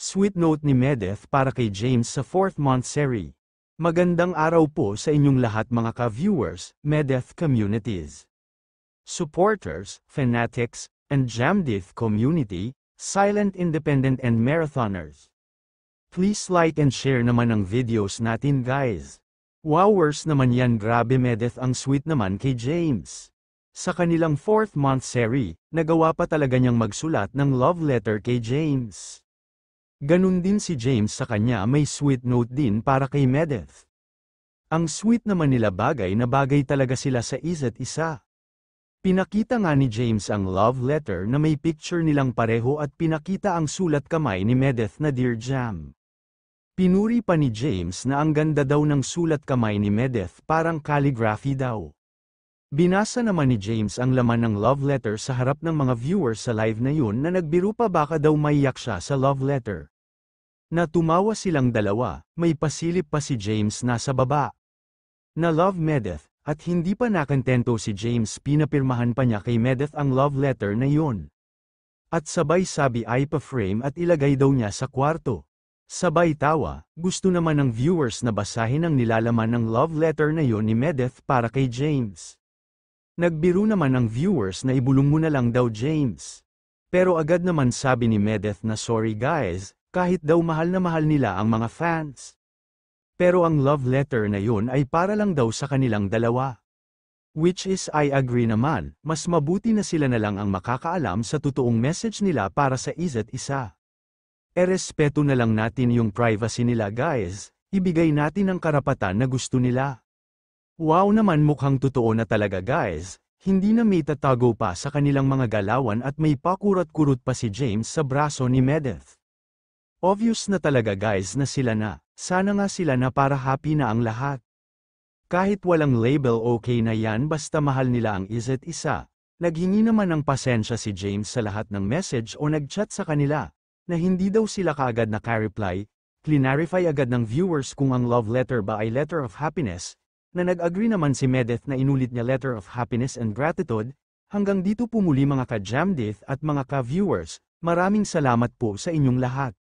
Sweet note ni Medeth para kay James sa 4th month seri. Magandang araw po sa inyong lahat mga ka-viewers, Medeth communities, supporters, fanatics, and Jamdith community, silent independent and marathoners. Please like and share naman ang videos natin guys. Wowers naman yan, grabe Medeth ang sweet naman kay James. Sa kanilang 4th month seri, nagawa pa talaga niyang magsulat ng love letter kay James. Ganun din si James sa kanya, may sweet note din para kay Medeth. Ang sweet naman nila, bagay na bagay talaga sila sa isa't isa. Pinakita nga ni James ang love letter na may picture nilang pareho at pinakita ang sulat kamay ni Medeth na Dear Jam. Pinuri pa ni James na ang ganda daw ng sulat kamay ni Medeth, parang calligraphy daw. Binasa naman ni James ang laman ng love letter sa harap ng mga viewers sa live na yun na nagbiro pa baka daw maiyak siya sa love letter. Natumawa silang dalawa, may pasilip pa si James nasa baba. Na love Medeth, at hindi pa nakantento si James, pinapirmahan pa niya kay Medeth ang love letter na yun. At sabay sabi ay pa-frame at ilagay daw niya sa kwarto. Sabay tawa, gusto naman ng viewers na basahin ang nilalaman ng love letter na yon ni Medeth para kay James. Nagbiro naman ang viewers na ibulong mo na lang daw James. Pero agad naman sabi ni Medeth na sorry guys, kahit daw mahal na mahal nila ang mga fans. Pero ang love letter na yon ay para lang daw sa kanilang dalawa. Which is I agree naman, mas mabuti na sila na lang ang makakaalam sa totoong message nila para sa isa't isa. Erespeto na lang natin yung privacy nila guys, ibigay natin ang karapatan na gusto nila. Wow naman, mukhang totoo na talaga guys, hindi na may tatago pa sa kanilang mga galawan at may pakurot-kurot pa si James sa braso ni Medeth. Obvious na talaga guys na sila na, sana nga sila na para happy na ang lahat. Kahit walang label okay na yan basta mahal nila ang isa't isa. Naghingi naman ng pasensya si James sa lahat ng message o nagchat sa kanila, na hindi daw sila kaagad naka-reply, clarify agad ng viewers kung ang love letter ba ay letter of happiness, na nag-agree naman si Medeth na inulit niya letter of happiness and gratitude. Hanggang dito po muli mga ka-Jamdith at mga ka-viewers, maraming salamat po sa inyong lahat.